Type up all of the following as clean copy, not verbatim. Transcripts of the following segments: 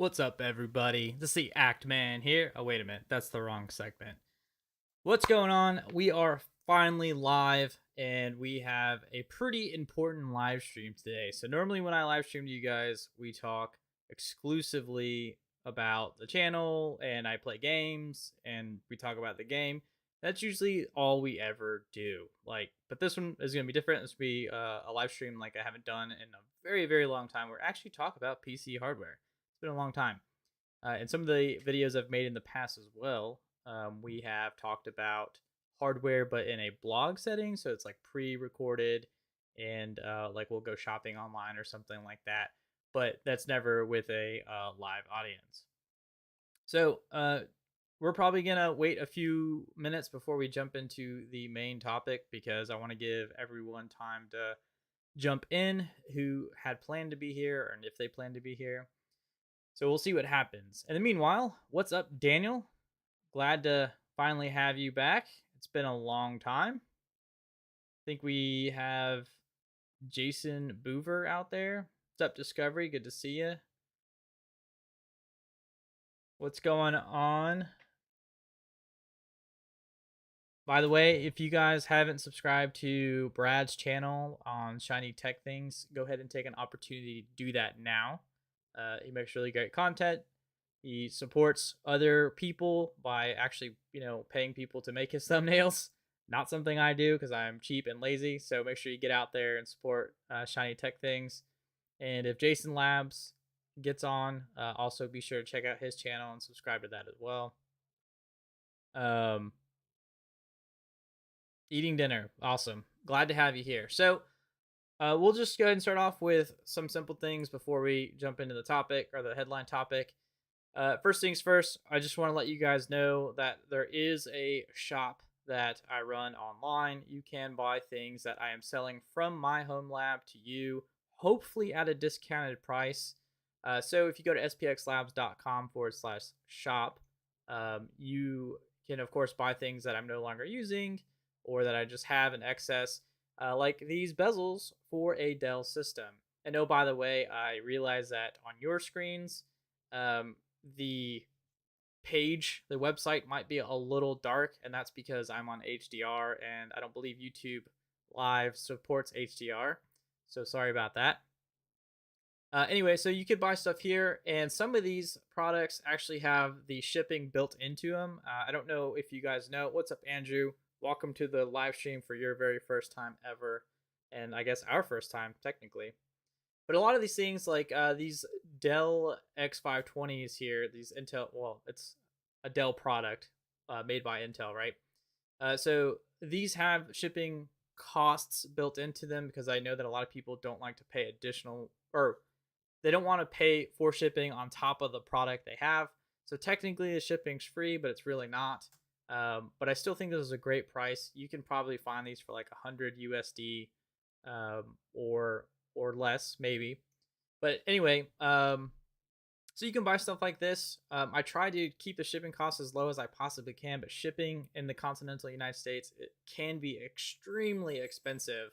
What's up, everybody? This is the Act Man here. Oh, wait a minute. That's the wrong segment. What's going on? We are finally live, and we have a pretty important live stream today. So, normally, when I live stream to you guys, we talk exclusively about the channel, and I play games, and we talk about the game. That's usually all we ever do. But this one is going to be different. This will be a live stream like I haven't done in a very, very long time. Where I actually talk about PC hardware. It's been a long time. And some of the videos I've made in the past as well, we have talked about hardware, but in a blog setting. So it's like pre-recorded, and like we'll go shopping online or something like that. But that's never with a live audience. So we're probably gonna wait a few minutes before we jump into the main topic because I want to give everyone time to jump in who had planned to be here, and if they plan to be here. So we'll see what happens. In the meanwhile, what's up, Daniel? Glad to finally have you back. It's been a long time. I think we have Jason Boover out there. What's up, Discovery? Good to see you. What's going on? By the way, if you guys haven't subscribed to Brad's channel on Shiny Tech Things, go ahead and take an opportunity to do that now. He makes really great content. He supports other people by actually, paying people to make his thumbnails. Not something I do because I'm cheap and lazy. So make sure you get out there and support Shiny Tech Things. And if Jason Labs gets on, also be sure to check out his channel and subscribe to that as well. Eating dinner. Awesome. Glad to have you here. So we'll just go ahead and start off with some simple things before we jump into the topic or the headline topic. First things first, I just want to let you guys know that there is a shop that I run online. You can buy things that I am selling from my home lab to you, hopefully at a discounted price. So if you go to spxlabs.com/shop, you can, of course, buy things that I'm no longer using or that I just have in excess, like these bezels for a Dell system. And oh, by the way, I realize that on your screens, the website might be a little dark, and that's because I'm on HDR, and I don't believe YouTube Live supports HDR. So sorry about that. Anyway, so you could buy stuff here, and some of these products actually have the shipping built into them. I don't know if you guys know. What's up, Andrew? Welcome to the live stream for your very first time ever, and I guess our first time technically. But a lot of these things, like these Dell X520s here, these Intel, well, it's a Dell product made by Intel, right? So these have shipping costs built into them because I know that a lot of people don't like to pay additional, or they don't want to pay for shipping on top of the product they have. So technically the shipping's free, but it's really not. But I still think this is a great price. You can probably find these for like 100 USD or less maybe. But anyway, so you can buy stuff like this. I try to keep the shipping costs as low as I possibly can, but shipping in the continental United States, it can be extremely expensive.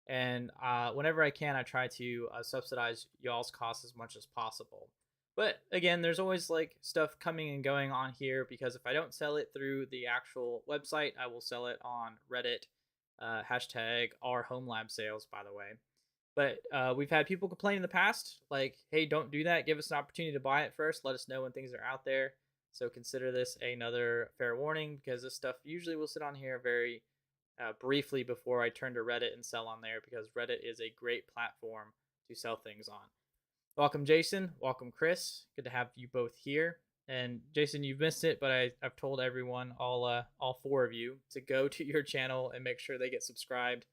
And whenever I can, I try to subsidize y'all's costs as much as possible. But again, there's always like stuff coming and going on here because if I don't sell it through the actual website, I will sell it on Reddit, hashtag our home lab sales, by the way. But we've had people complain in the past, like, hey, don't do that. Give us an opportunity to buy it first. Let us know when things are out there. So consider this another fair warning because this stuff usually will sit on here very briefly before I turn to Reddit and sell on there because Reddit is a great platform to sell things on. Welcome, Jason. Welcome, Chris. Good to have you both here. And Jason, you've missed it, but I've told everyone, all four of you, to go to your channel and make sure they get subscribed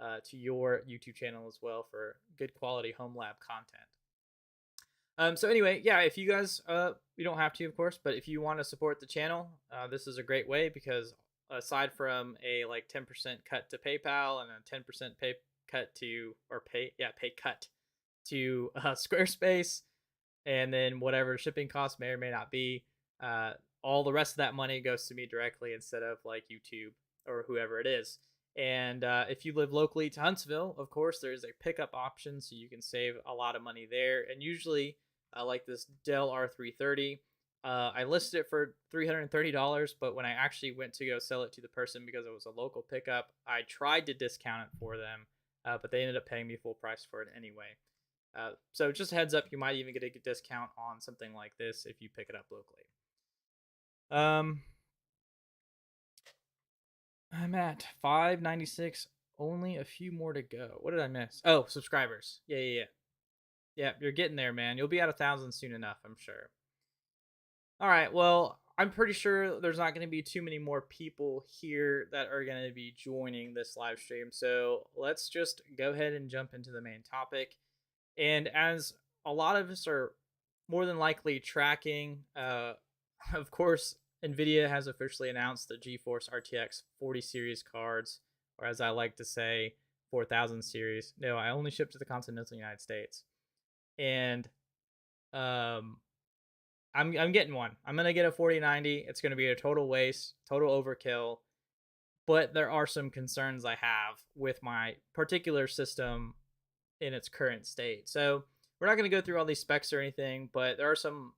to your YouTube channel as well for good quality home lab content. So anyway, yeah, if you guys, you don't have to, of course, but if you want to support the channel, this is a great way because aside from a like 10% cut to PayPal and a 10% pay cut to Squarespace, and then whatever shipping costs may or may not be, all the rest of that money goes to me directly instead of like YouTube or whoever it is. And if you live locally to Huntsville, of course, there's a pickup option, so you can save a lot of money there. And usually I like this Dell R330. I listed it for $330, but when I actually went to go sell it to the person because it was a local pickup, I tried to discount it for them, but they ended up paying me full price for it anyway. So just a heads up, you might even get a discount on something like this if you pick it up locally. I'm at 596. Only a few more to go. What did I miss? Oh, subscribers. Yeah. Yeah, you're getting there, man. You'll be at 1,000 soon enough, I'm sure. All right. Well, I'm pretty sure there's not going to be too many more people here that are going to be joining this live stream. So let's just go ahead and jump into the main topic. And as a lot of us are more than likely tracking, of course, NVIDIA has officially announced the GeForce RTX 40 series cards, or as I like to say, 4000 series. No, I only ship to the continental United States. And I'm getting one. I'm gonna get a 4090. It's gonna be a total waste, total overkill. But there are some concerns I have with my particular system in its current state. So we're not gonna go through all these specs or anything, but there are some,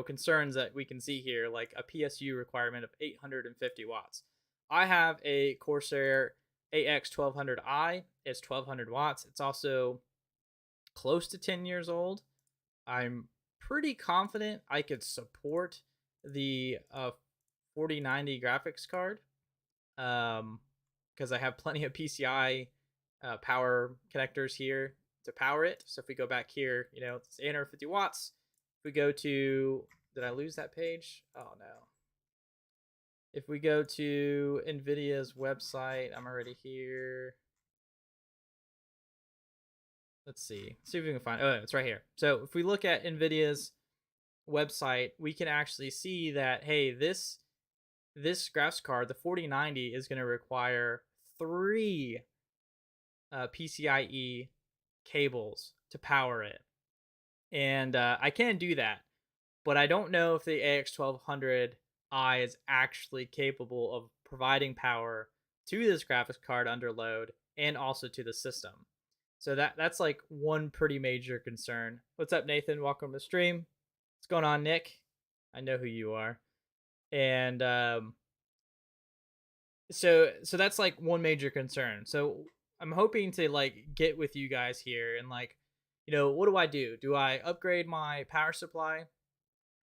concerns that we can see here, like a PSU requirement of 850 watts. I have a Corsair AX 1200i. It's 1200 watts. It's also close to 10 years old. I'm pretty confident I could support the 4090 graphics card because I have plenty of PCI power connectors here to power it. So if we go back here, it's 850 watts. If we go to, did I lose that page? Oh no. If we go to NVIDIA's website, I'm already here. Let's see if we can find, oh, it's right here. So if we look at NVIDIA's website, we can actually see that, hey, this graphics card, the 4090, is going to require 3 PCIe cables to power it. And I can do that, but I don't know if the AX1200i is actually capable of providing power to this graphics card under load and also to the system. So that's like one pretty major concern. What's up, Nathan? Welcome to the stream. What's going on, Nick? I know who you are. And so that's like one major concern. So I'm hoping to like get with you guys here and like, what do I do? Do I upgrade my power supply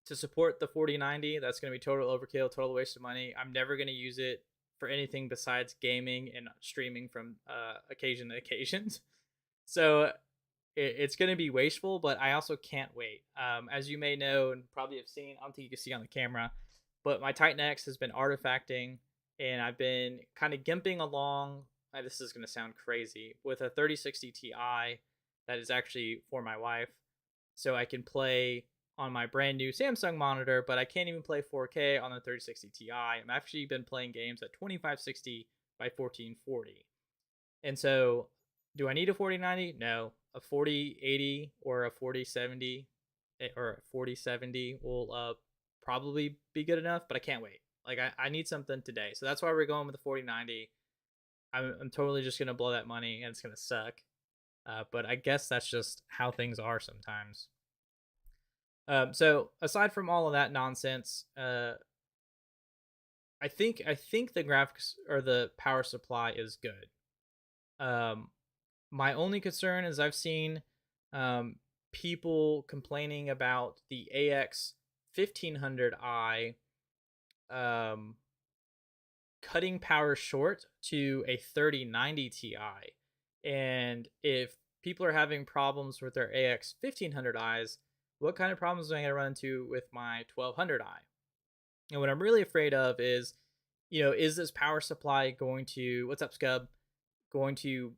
to support the 4090? That's going to be total overkill, total waste of money. I'm never going to use it for anything besides gaming and streaming from occasion to occasions. So it's going to be wasteful, but I also can't wait. As you may know and probably have seen, I don't think you can see on the camera, but my Titan X has been artifacting, and I've been kind of gimping along. This is going to sound crazy, with a 3060 Ti that is actually for my wife, so I can play on my brand new Samsung monitor, but I can't even play 4K on the 3060 Ti. I've actually been playing games at 2560 by 1440, and so do I need a 4090? No. A 4080 or a 4070 or a 4070 will probably be good enough, but I can't wait. Like I need something today. So that's why we're going with the 4090. I'm totally just going to blow that money and it's going to suck. But I guess that's just how things are sometimes. So aside from all of that nonsense, I think the graphics or the power supply is good. My only concern is I've seen people complaining about the AX 1500i cutting power short to a 3090 Ti. And if people are having problems with their AX 1500i's, what kind of problems am I going to run into with my 1200i? And what I'm really afraid of is, is this power supply going to, what's up, Scub, going to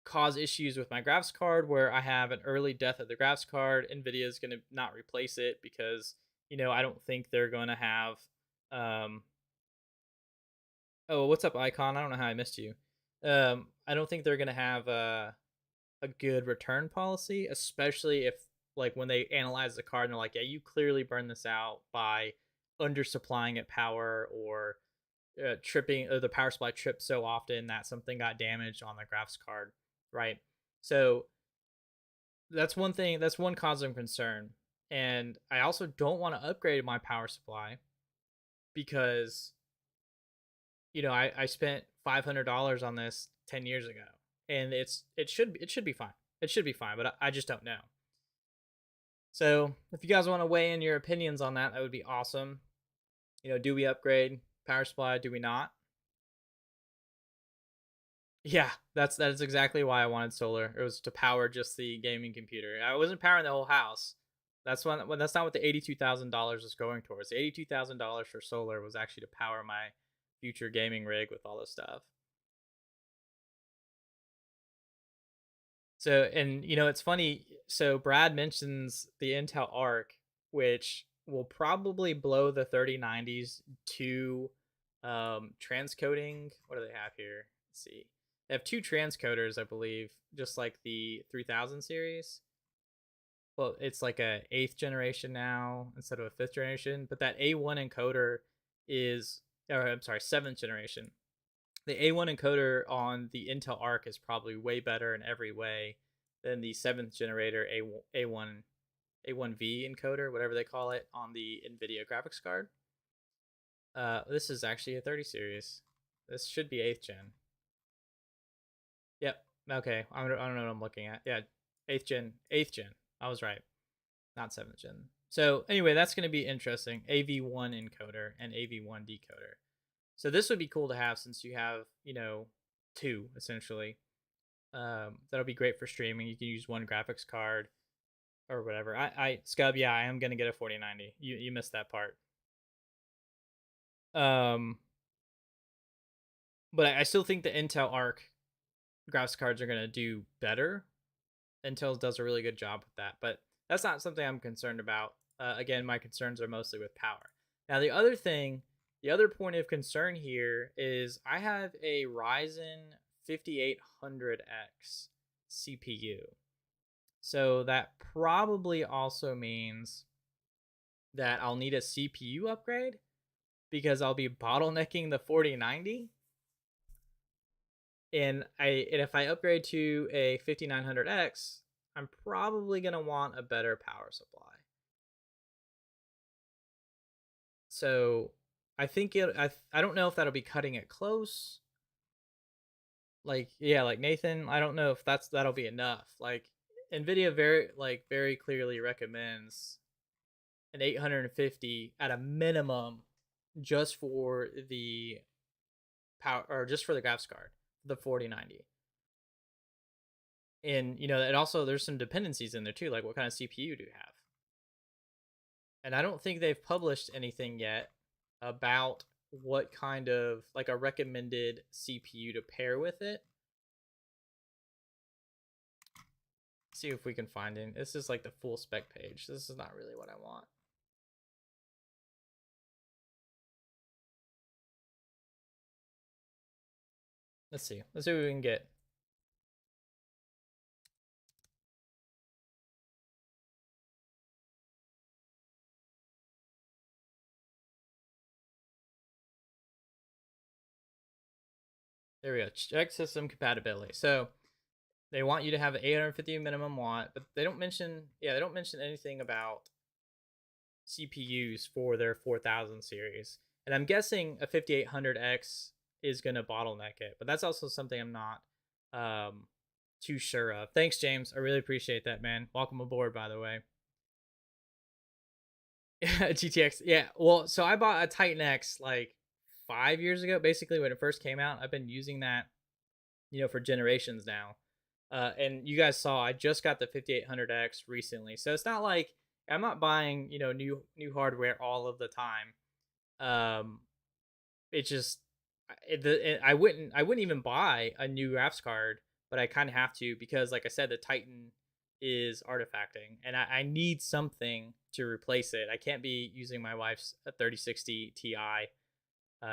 cause issues with my graphics card where I have an early death of the graphics card? NVIDIA is going to not replace it because, I don't think they're going to have, oh, what's up, Icon? I don't know how I missed you. I don't think they're going to have a good return policy, especially if, like, when they analyze the card and they're like, yeah, you clearly burned this out by undersupplying it power, or tripping, or the power supply tripped so often that something got damaged on the graphics card, right? So that's one thing. That's one cause of concern. And I also don't want to upgrade my power supply because I spent $500 on this 10 years ago, and it should be fine. It should be fine, but I just don't know. So if you guys want to weigh in your opinions on that, that would be awesome. Do we upgrade power supply? Do we not? Yeah, that is exactly why I wanted solar. It was to power just the gaming computer. I wasn't powering the whole house. That's not what the $82,000 was going towards. The $82,000 for solar was actually to power my future gaming rig with all this stuff. So, and it's funny. So Brad mentions the Intel Arc, which will probably blow the 3090s to transcoding. What do they have here? Let's see. They have two transcoders, I believe, just like the 3000 series. Well, it's like a eighth generation now instead of a fifth generation. But that A1 encoder is, or I'm sorry, seventh generation. The A1 encoder on the Intel Arc is probably way better in every way than the seventh generator A1V encoder, whatever they call it, on the NVIDIA graphics card. This is actually a 30 series. This should be 8th gen. Yep. Okay. I don't know what I'm looking at. Yeah. 8th gen. 8th gen. I was right. Not 7th gen. So anyway, that's going to be interesting. AV1 encoder and AV1 decoder. So this would be cool to have since you have, two essentially. That'll be great for streaming. You can use one graphics card or whatever. Scub, yeah, I am gonna get a 4090. You missed that part. Um, but I still think the Intel Arc graphics cards are gonna do better. Intel does a really good job with that, but that's not something I'm concerned about. Again, my concerns are mostly with power. Now, the other point of concern here is I have a Ryzen 5800X CPU. So that probably also means that I'll need a CPU upgrade because I'll be bottlenecking the 4090. And if I upgrade to a 5900X, I'm probably going to want a better power supply. So I think I don't know if that'll be cutting it close. Like, yeah, like Nathan, I don't know if that'll be enough. Like Nvidia very clearly recommends an 850 at a minimum just for the power or just for the graphics card, the 4090. And it also there's some dependencies in there too, like what kind of CPU do you have? And I don't think they've published anything yet about what kind of like a recommended CPU to pair with it. See if we can find it. This is like the full spec page. This is not really what I want. Let's see. Let's see what we can get. There we go. Check system compatibility. So they want you to have an 850 minimum watt, but they don't mention anything about CPUs for their 4000 series. And I'm guessing a 5800X is going to bottleneck it, but that's also something I'm not too sure of. Thanks, James. I really appreciate that, man. Welcome aboard, by the way. GTX. Yeah. Well, so I bought a Titan X like 5 years ago, basically when it first came out. I've been using that, for generations now. And you guys saw I just got the 5800X recently, so it's not like I'm not buying new hardware all of the time. It's just I wouldn't even buy a new graphics card, but I kind of have to because, like I said, the Titan is artifacting, and I need something to replace it. I can't be using my wife's 3060 Ti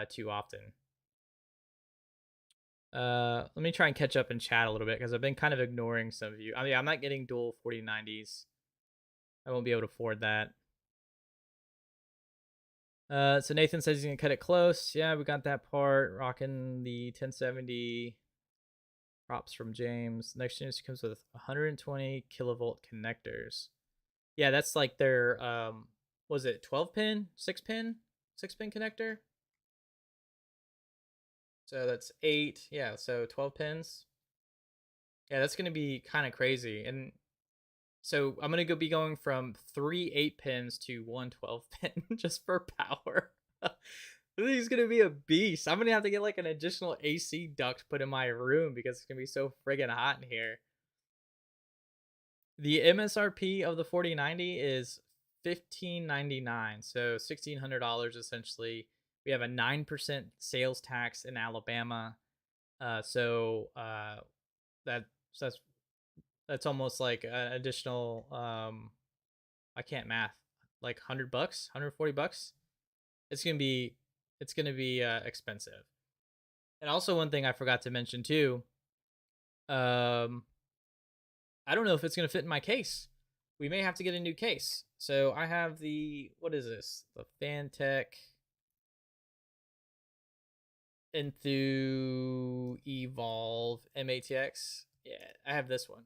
too often. Let me try and catch up in chat a little bit because I've been kind of ignoring some of you. I mean, I'm not getting dual 4090s. I won't be able to afford that. So Nathan says he's gonna cut it close. Yeah, we got that part. Rocking the 1070. Props from James. Next generation comes with 120 kilovolt connectors. Yeah, that's like their was it 12 pin, 6 pin connector? So that's 8. Yeah, so 12 pins. Yeah, that's going to be kind of crazy. And so I'm going to be going from 3 8 pins to 1 12 pin just for power. This is going to be a beast. I'm going to have to get like an additional AC duct put in my room because it's going to be so friggin' hot in here. The MSRP of the 4090 is $1,599, so $1,600 essentially. We have a 9% sales tax in Alabama, so that that's that's almost like an additional. I can't math, like $100, $140. It's gonna be expensive. And also one thing I forgot to mention too. Um, I don't know if it's gonna fit in my case. We may have to get a new case. So I have the what is this? The Fantech Enthoo Evolve MATX. Yeah, I have this one.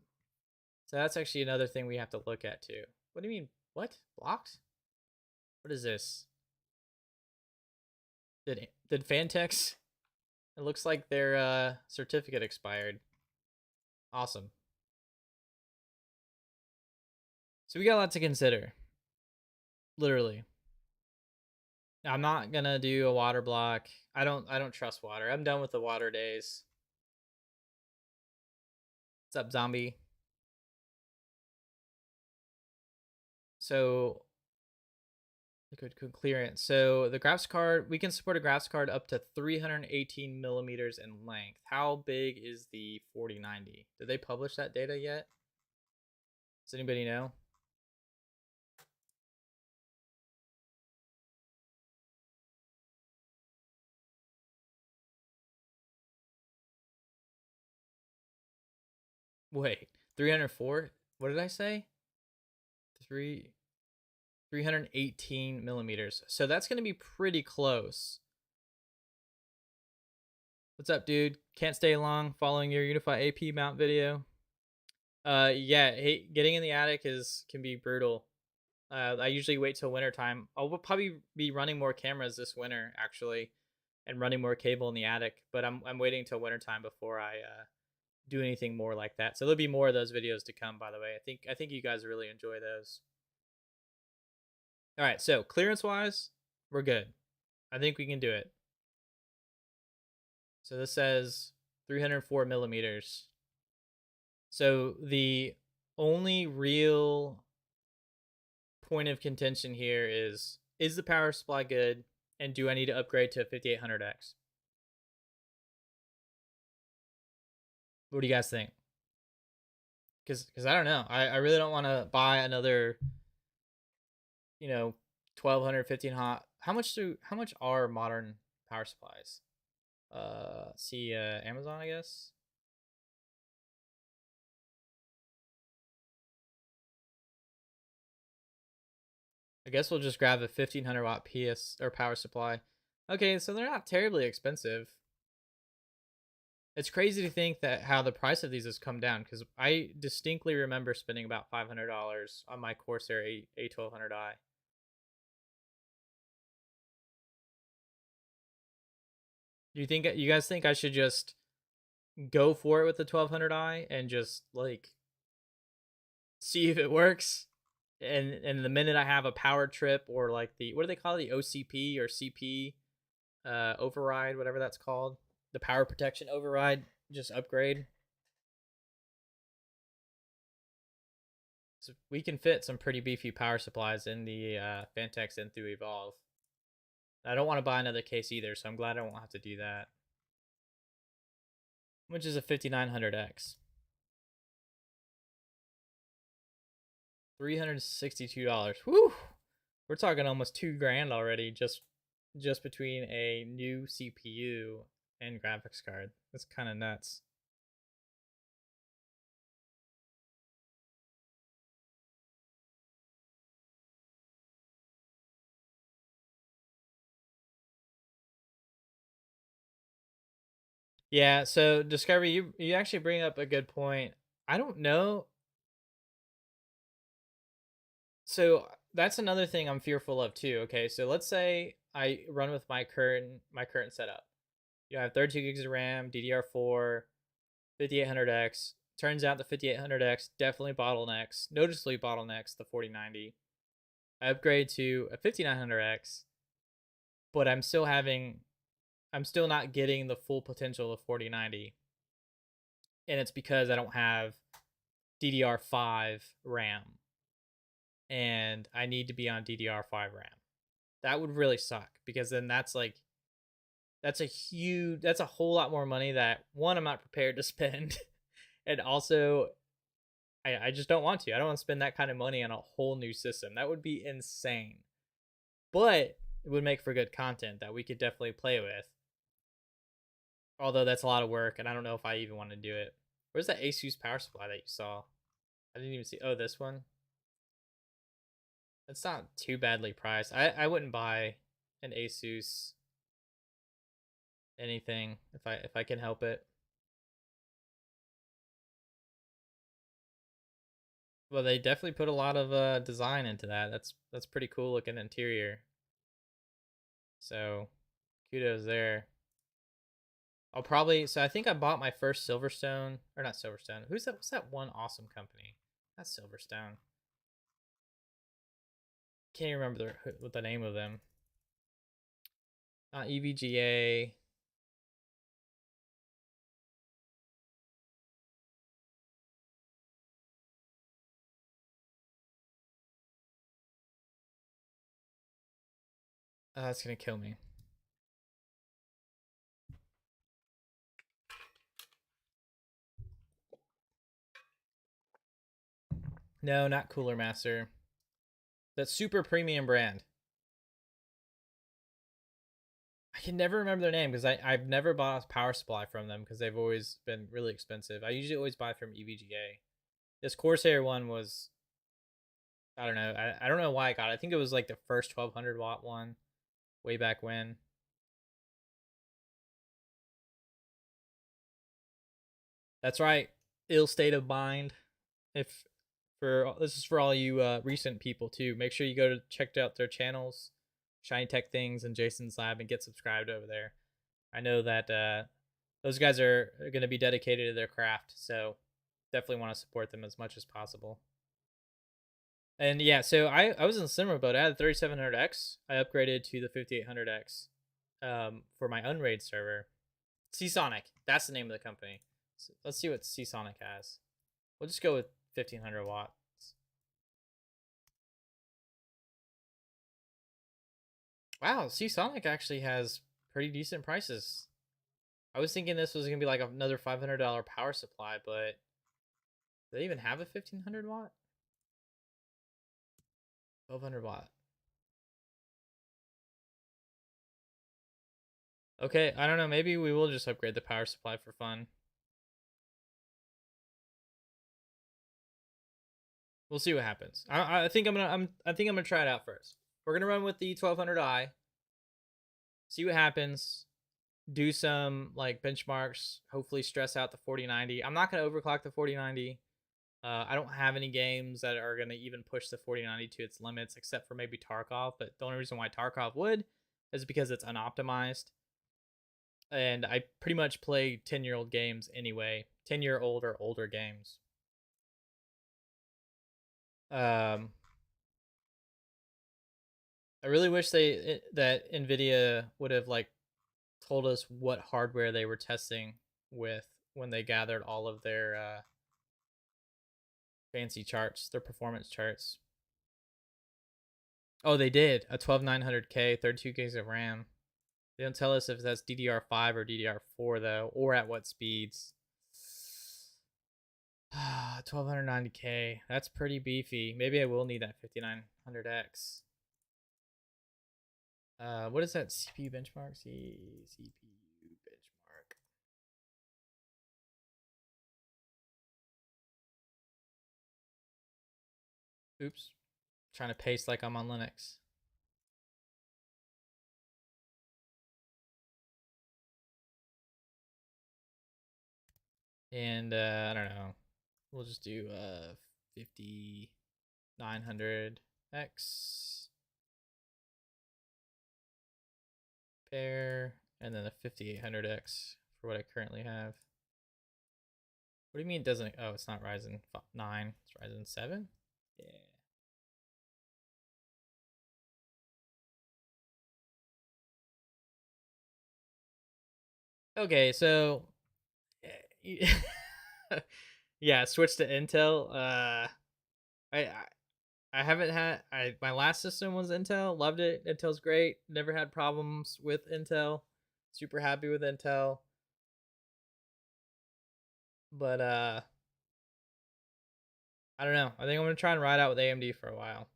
So that's actually another thing we have to look at too. What do you mean? What? Blocked? What is this? Did Fantex? It looks like their certificate expired. Awesome. So we got a lot to consider. Literally. I'm not gonna do a water block. I don't trust water. I'm done with the water days. What's up, zombie? So liquid clearance. So the graphics card, we can support a graphics card up to 318 millimeters in length. How big is the 4090? Did they publish that data yet? Does anybody know? Wait, 304? What did I say? 3 318 millimeters. So that's going to be pretty close. What's up, dude? Can't stay long following your Unify AP mount video. Yeah, hey, getting in the attic can be brutal. I usually wait till winter time. I'll probably be running more cameras this winter actually, and running more cable in the attic. But I'm waiting till winter time before I do anything more like that. So there'll be more of those videos to come. By the way, I think you guys really enjoy those. All right, so clearance wise, we're good. I think we can do it. So this says 304 millimeters. So the only real point of contention here is the power supply good, and do I need to upgrade to 5800X? What do you guys think? Because I don't know. I really don't want to buy another, 1200, 15 hot. How much are modern power supplies? See Amazon, I guess. I guess we'll just grab a 1500 watt PS or power supply. Okay, so they're not terribly expensive. It's crazy to think that how the price of these has come down, because I distinctly remember spending about $500 on my Corsair A1200i. Do you guys think I should just go for it with the 1200i and just like see if it works? And the minute I have a power trip or like the what do they call it, the OCP or CP override, whatever that's called, the power protection override, just upgrade. So we can fit some pretty beefy power supplies in the Fantex Enthoo Evolve. I don't want to buy another case either, so I'm glad I won't have to do that. Which is a 5900X. $362. Whew. We're talking almost $2,000 already just between a new CPU and graphics card. That's kind of nuts. Yeah, so Discovery, you actually bring up a good point. I don't know. So that's another thing I'm fearful of too. Okay, so let's say I run with my current setup. I have 32 gigs of RAM, DDR4, 5800X. Turns out the 5800X definitely bottlenecks, noticeably bottlenecks the 4090. I upgrade to a 5900X, but I'm still not getting the full potential of 4090, and it's because I don't have DDR5 RAM, and I need to be on DDR5 RAM. That would really suck because then that's a whole lot more money that one I'm not prepared to spend, and also I just don't want to. I don't want to spend that kind of money on a whole new system. That would be insane. But it would make for good content that we could definitely play with. Although that's a lot of work, and I don't know if I even want to do it. Where's that Asus power supply that you saw? I didn't even see. Oh, this one. It's not too badly priced. I wouldn't buy an Asus anything if I can help it. Well, they definitely put a lot of design into that. That's pretty cool looking interior. So kudos there. I think I bought my first Silverstone, or not Silverstone. What's that one awesome company? That's Silverstone. Can't even remember what the name of them. Not EVGA. That's gonna kill me. No, not Cooler Master. That super premium brand. I can never remember their name because I've never bought a power supply from them because they've always been really expensive. I usually always buy from EVGA. This Corsair one was, I don't know. I don't know why I got it. I think it was like the first 1200 watt one way back when. That's right. Ill state of mind. If for This is for all you recent people too. Make sure you go to check out their channels, Shiny Tech Things and Jason's Lab, and get subscribed over there. I know that those guys are going to be dedicated to their craft, so definitely want to support them as much as possible. And yeah, so I was in a similar boat. I had the 3700X. I upgraded to the 5800X for my Unraid server. Seasonic, that's the name of the company. So let's see what Seasonic has. We'll just go with 1500 watts. Wow, Seasonic actually has pretty decent prices. I was thinking this was gonna be like another $500 power supply, but do they even have a 1500 watt? 1200 watt. Okay, I don't know. Maybe we will just upgrade the power supply for fun. We'll see what happens. I think I think I'm gonna try it out first. We're gonna run with the 1200i. See what happens. Do some like benchmarks. Hopefully, stress out the 4090. I'm not gonna overclock the 4090. I don't have any games that are gonna even push the 4090 to its limits, except for maybe Tarkov. But the only reason why Tarkov would is because it's unoptimized, and I pretty much play 10-year-old games anyway. 10-year-old or older games. Um, I really wish that Nvidia would have like told us what hardware they were testing with when they gathered all of their fancy charts, their performance charts. Oh, they did a 12900K, 32 gigs of RAM. They don't tell us if that's DDR5 or DDR4 though, or at what speeds. 1290K. That's pretty beefy. Maybe I will need that 5900X. What is that CPU benchmark? CPU benchmark. Oops. Trying to paste like I'm on Linux. And I don't know. We'll just do 5900X pair, and then a 5800X for what I currently have. What do you mean it doesn't? Oh, it's not Ryzen 9. It's Ryzen 7? Yeah. Okay, so yeah, switch to Intel. I I haven't had my last system was Intel. Loved it. Intel's great. Never had problems with Intel. Super happy with Intel. But I don't know. I think I'm gonna try and ride out with AMD for a while.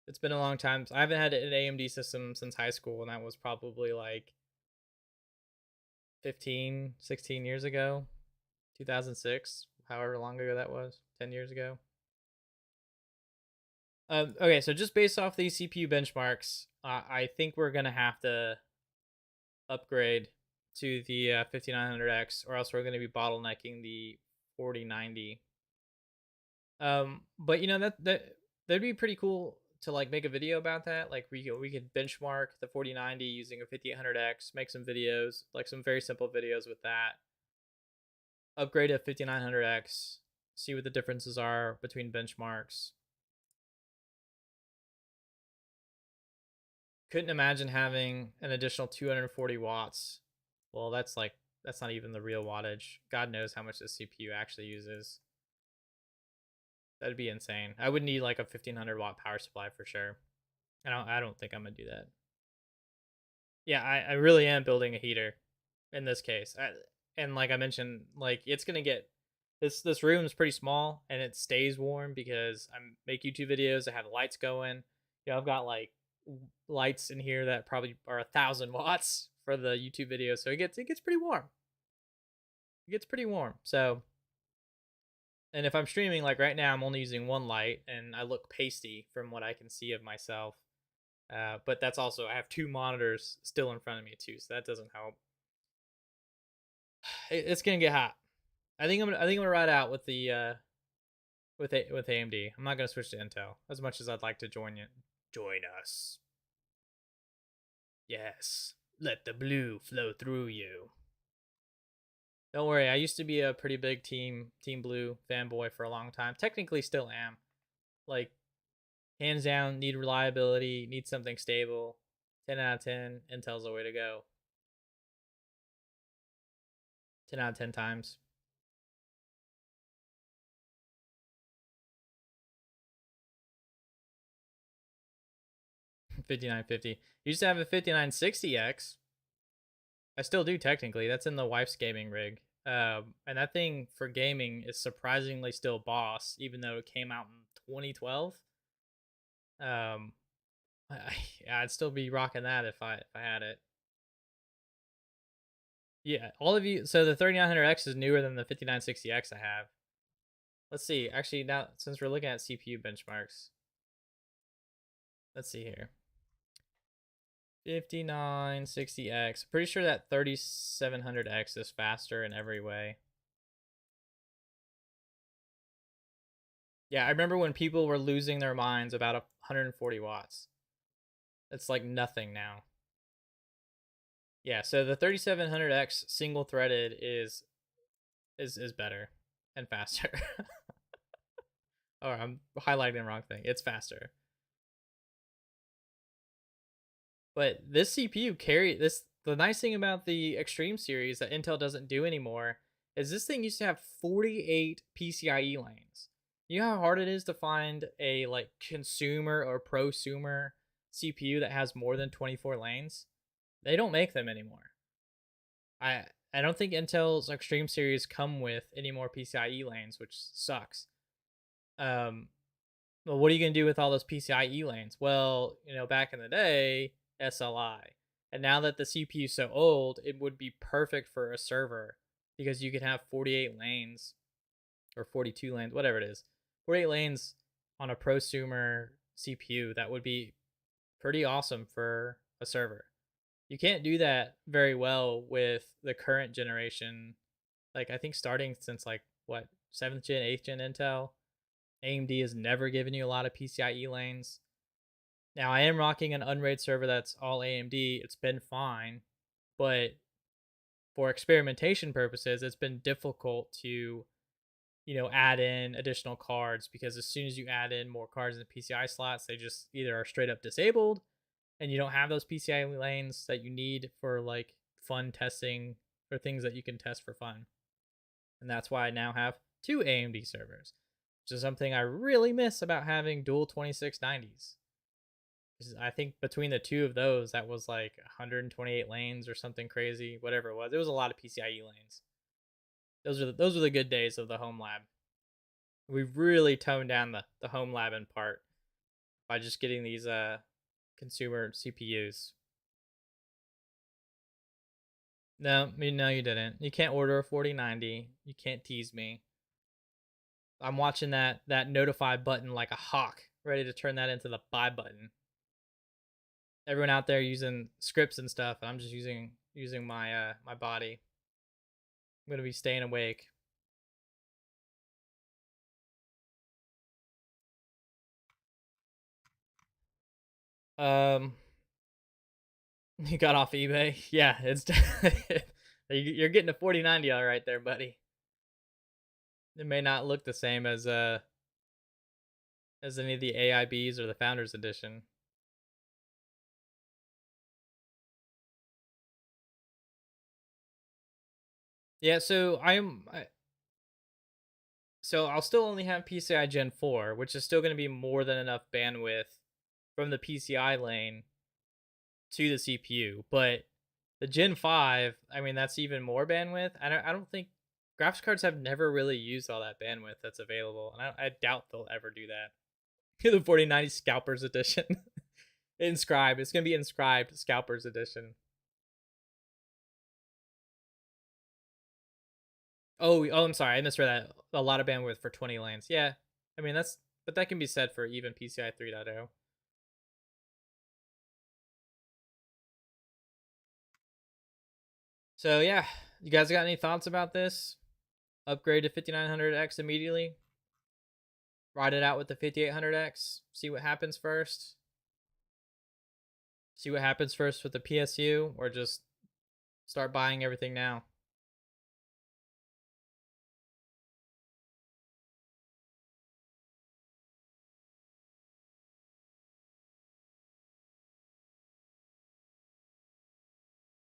It's been a long time. I haven't had an AMD system since high school, and that was probably like 15, 16 years ago. 2006, however long ago that was. 10 years ago. Okay, so just based off these CPU benchmarks, I think we're gonna have to upgrade to the 5900X, or else we're gonna be bottlenecking the 4090. But that'd be pretty cool to like make a video about that. Like we could benchmark the 4090 using a 5800X, make some videos, like some very simple videos with that. Upgrade a 5900X, see what the differences are between benchmarks. Couldn't imagine having an additional 240 watts. Well, that's not even the real wattage. God knows how much the CPU actually uses. That'd be insane. I would need like a 1500 watt power supply for sure. I don't think I'm gonna do that. Yeah, I really am building a heater in this case. And like I mentioned, like it's gonna get this room is pretty small and it stays warm because I make YouTube videos. I have lights going. I've got like lights in here that probably are 1,000 watts for the YouTube video, so it gets pretty warm. It gets pretty warm. So, and if I'm streaming like right now, I'm only using one light, and I look pasty from what I can see of myself. But that's also I have two monitors still in front of me too, so that doesn't help. It's gonna get hot. I think I'm gonna ride out with the with AMD. I'm not gonna switch to Intel as much as I'd like to join us. Yes, let the blue flow through you. Don't worry, I used to be a pretty big Team Blue fanboy for a long time. Technically, still am. Like, hands down, need reliability, need something stable. 10 out of 10, Intel's the way to go. 10 out of 10 times. 5950. Used to have a 5960X. I still do technically. That's in the wife's gaming rig. And that thing for gaming is surprisingly still boss, even though it came out in 2012. Um, yeah, I'd still be rocking that if I had it. Yeah, all of you. So the 3900X is newer than the 5960X I have. Let's see. Actually, now since we're looking at CPU benchmarks, let's see here. 5960X. Pretty sure that 3700X is faster in every way. Yeah, I remember when people were losing their minds about 140 watts. It's like nothing now. Yeah, so the 3700X single threaded is better and faster. Or I'm highlighting the wrong thing. It's faster. But this CPU carry this the nice thing about the Extreme series that Intel doesn't do anymore is this thing used to have 48 PCIe lanes. You know how hard it is to find a like consumer or prosumer CPU that has more than 24 lanes? They don't make them anymore. I I don't think Intel's Extreme series come with any more PCIe lanes, which sucks. Um, well, what are you gonna do with all those PCIe lanes? Well, back in the day, SLI, and now that the CPU is so old, it would be perfect for a server because you could have 48 lanes or 42 lanes, whatever it is, 48 lanes on a prosumer CPU. That would be pretty awesome for a server. You can't do that very well with the current generation Like I think starting since like what 7th gen, 8th gen Intel, AMD has never given you a lot of PCIe lanes. Now I am rocking an Unraid server that's all AMD. It's been fine, but for experimentation purposes, it's been difficult to add in additional cards because as soon as you add in more cards in the PCI slots, they just either are straight up disabled and you don't have those PCI lanes that you need for like fun testing or things that you can test for fun. And that's why I now have 2 AMD servers, which is something I really miss about having dual 2690s. I think between the two of those, that was like 128 lanes or something crazy, whatever it was. It was a lot of PCIe lanes. Those are the good days of the home lab. We've really toned down the home lab in part by just getting these consumer CPUs. No, no, you didn't. You can't order a 4090. You can't tease me. I'm watching that notify button like a hawk, ready to turn that into the buy button. Everyone out there using scripts and stuff, and I'm just using my my body. I'm gonna be staying awake. Um, you got off eBay? Yeah, it's you're getting a 4090 all right there, buddy. It may not look the same as any of the AIBs or the Founders Edition. Yeah, so so I'll still only have PCI Gen 4, which is still going to be more than enough bandwidth from the PCI lane to the CPU. But the Gen 5, I mean, that's even more bandwidth. I don't think graphics cards have never really used all that bandwidth that's available, and I doubt they'll ever do that. The 4090 Scalpers Edition. Inscribed. It's going to be Inscribed Scalpers Edition. Oh, I'm sorry. I misread that. A lot of bandwidth for 20 lanes. Yeah. I mean, but that can be said for even PCI 3.0. So, yeah. You guys got any thoughts about this? Upgrade to 5900X immediately? Ride it out with the 5800X? See what happens first? See what happens first with the PSU? Or just start buying everything now?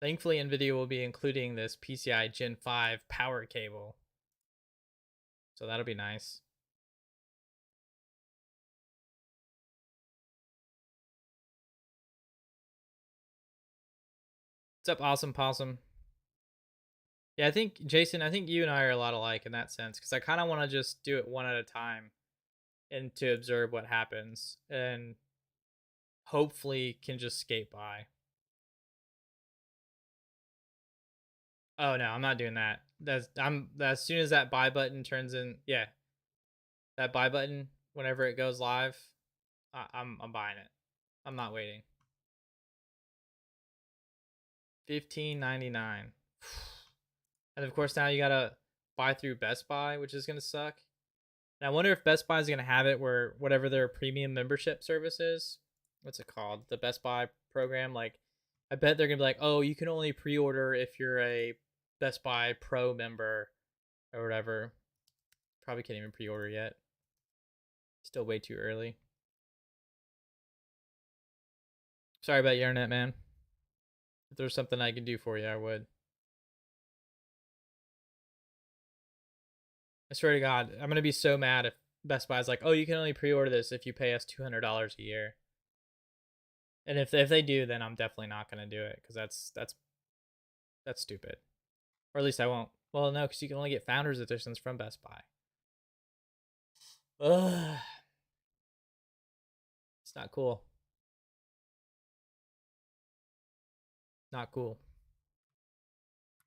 Thankfully, NVIDIA will be including this PCI Gen 5 power cable. So that'll be nice. What's up, Awesome Possum? Yeah, I think, Jason, I think you and I are a lot alike in that sense, because I kind of want to just do it one at a time and to observe what happens and hopefully can just skate by. Oh no, I'm not doing that. As soon as that buy button turns in, yeah, that buy button whenever it goes live, I'm buying it. I'm not waiting. 15.99. And of course now you gotta buy through Best Buy, which is gonna suck. And I wonder if Best Buy is gonna have it where whatever their premium membership service is, what's it called? The Best Buy program. Like, I bet they're gonna be like, oh, you can only pre-order if you're a Best Buy Pro member or whatever. Probably can't even pre-order yet. Still way too early. Sorry about your internet, man. If there's something I can do for you, I would. I swear to God, I'm gonna be so mad if Best Buy's like, oh, you can only pre-order this if you pay us $200 a year. And if they do, then I'm definitely not gonna do it because that's stupid. Or at least I won't. Well, no, because you can only get Founders Editions from Best Buy. Ugh. It's not cool. Not cool.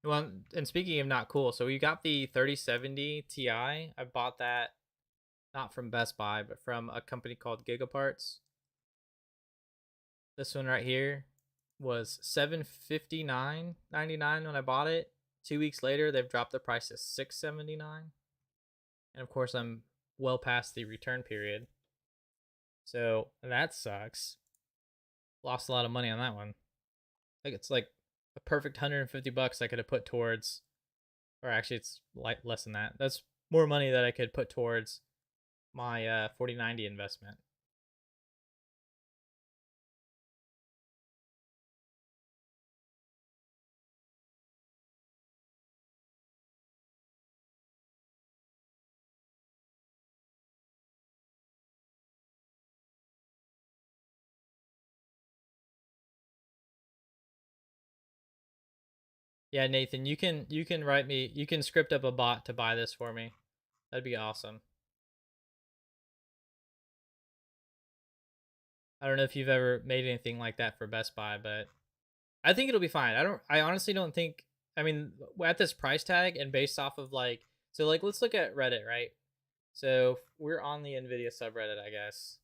Well, and speaking of not cool, so we got the 3070 Ti. I bought that not from Best Buy, but from a company called Gigaparts. This one right here was $759.99 when I bought it. 2 weeks later, they've dropped the price to $6.79, and of course, I'm well past the return period, so that sucks. Lost a lot of money on that one. Like it's like a perfect $150 I could have put towards, or actually, it's like less than that. That's more money that I could put towards my 4090 investment. Yeah, Nathan, you can write me, you can script up a bot to buy this for me. That'd be awesome. I don't know if you've ever made anything like that for Best Buy, but I think it'll be fine. I honestly don't think, I mean, at this price tag and based off of like, so like let's look at Reddit, right? So we're on the Nvidia subreddit, I guess.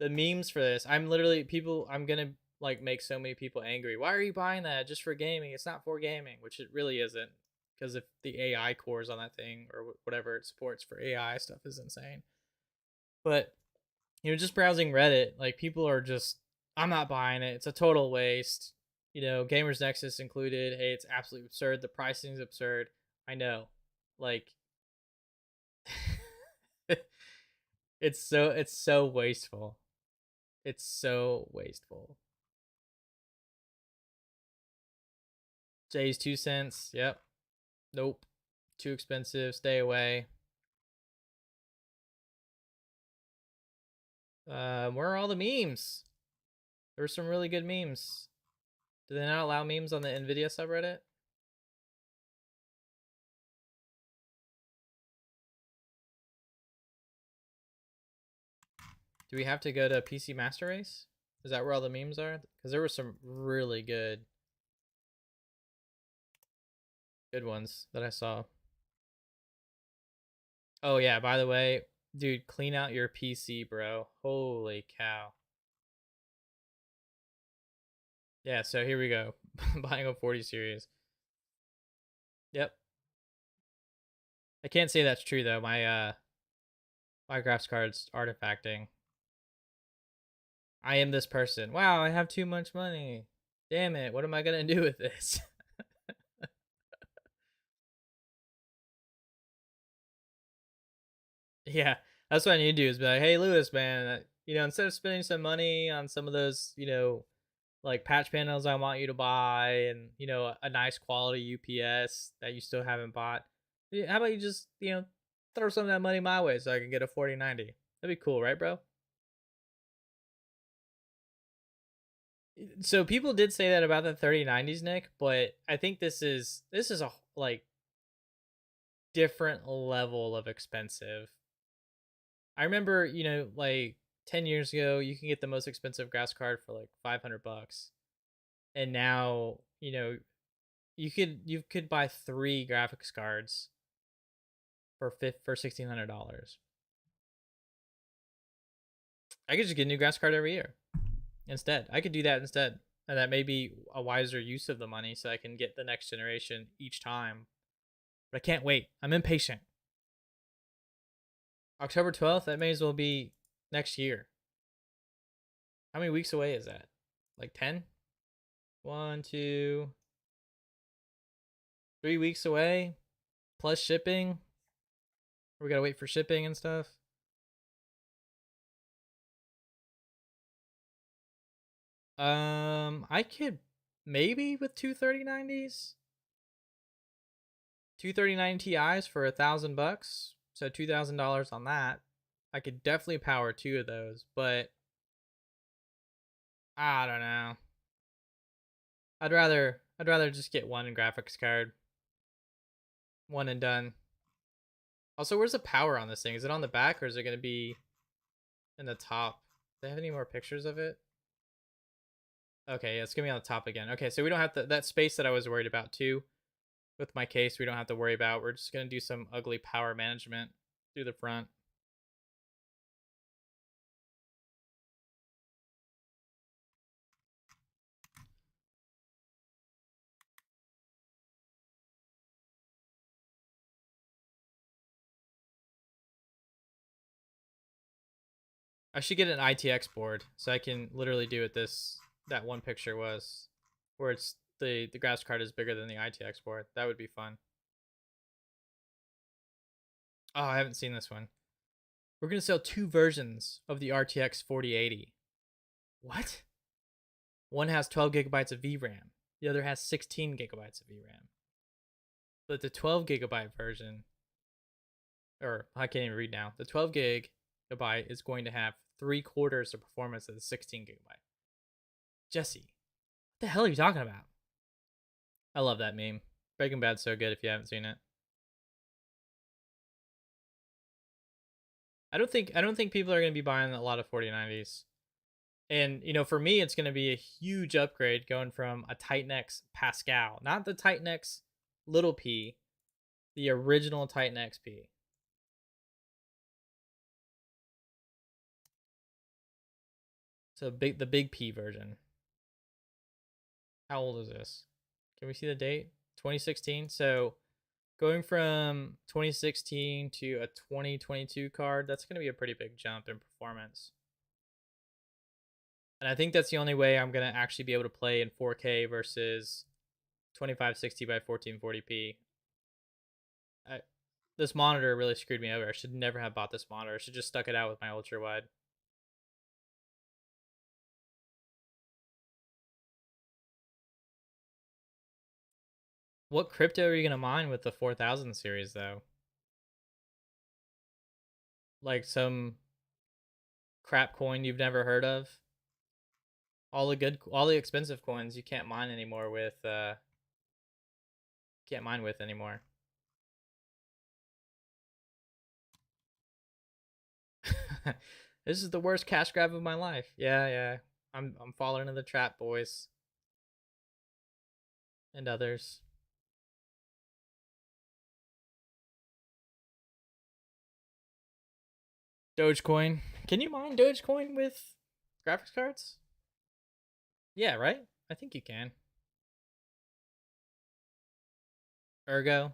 The memes for this, I'm literally people, I'm gonna like make so many people angry. Why are you buying that just for gaming? It's not for gaming, which it really isn't, because if the AI cores on that thing or whatever it supports for AI stuff is insane. But just browsing Reddit, like people are just, I'm not buying it. It's a total waste. Gamers Nexus included. Hey, it's absolutely absurd. The pricing is absurd. I know, like, it's so wasteful. It's so wasteful. Jay's 2 cents. Yep. Nope. Too expensive. Stay away. Where are all the memes? There were some really good memes. Do they not allow memes on the Nvidia subreddit? Do we have to go to PC Master Race? Is that where all the memes are? Because there were some really good ones that I saw. Oh yeah, by the way, dude, clean out your PC, bro. Holy cow. Yeah, so here we go. Buying a 40 series. Yep. I can't say that's true though. My graphics card's artifacting. I am this person. Wow, I have too much money. Damn it, what am I gonna do with this? Yeah, that's what I need to do is be like, hey Lewis, man, instead of spending some money on some of those, like patch panels I want you to buy and, a nice quality UPS that you still haven't bought, how about you just, throw some of that money my way so I can get a 4090? That'd be cool, right, bro? So people did say that about the 3090s, Nick, but I think this is a like different level of expensive. I remember, like 10 years ago, you can get the most expensive graphics card for like $500. And now, you could buy 3 graphics cards for $1,600. I could just get a new graphics card every year instead. I could do that instead. And that may be a wiser use of the money so I can get the next generation each time. But I can't wait. I'm impatient. October 12th, that may as well be next year. How many weeks away is that? Like 10? 1, 2, 3 weeks away, plus shipping. We gotta wait for shipping and stuff. I could maybe with two 3090s, 23090 Ti's for $1,000, so $2,000 on that. I could definitely power 2 of those, but I don't know. I'd rather just get one graphics card, one and done. Also, where's the power on this thing? Is it on the back or is it gonna be in the top? Do they have any more pictures of it? Okay, yeah, it's gonna be on the top again. Okay, so we don't have that space that I was worried about too. With my case, we don't have to worry about. We're just gonna do some ugly power management through the front. I should get an ITX board so I can literally do what that one picture was, where it's the graphics card is bigger than the ITX board. That would be fun. Oh, I haven't seen this one. We're gonna sell 2 versions of the RTX 4080. What? One has 12 gigabytes of VRAM. The other has 16 gigabytes of VRAM. But the 12 gigabyte version, or I can't even read now. The 12 gigabyte is going to have 3/4 the performance of the 16 gigabyte. Jesse, what the hell are you talking about? I love that meme. Breaking Bad's so good if you haven't seen it. I don't think people are going to be buying a lot of 4090s. And for me, it's going to be a huge upgrade going from a Titan X Pascal, not the Titan X little p, the original Titan XP. So the big P version. How old is this? Can we see the date? 2016. So going from 2016 to a 2022 card, that's going to be a pretty big jump in performance. And I think that's the only way I'm going to actually be able to play in 4K versus 2560 by 1440p. This monitor really screwed me over. I should never have bought this monitor. I should just stuck it out with my ultra wide. What crypto are you going to mine with the 4000 series, though? Like some crap coin you've never heard of? All the expensive coins you can't mine anymore with, anymore. This is the worst cash grab of my life. Yeah. I'm falling into the trap, boys. And others. Dogecoin. Can you mine Dogecoin with graphics cards? Yeah, right? I think you can. Ergo.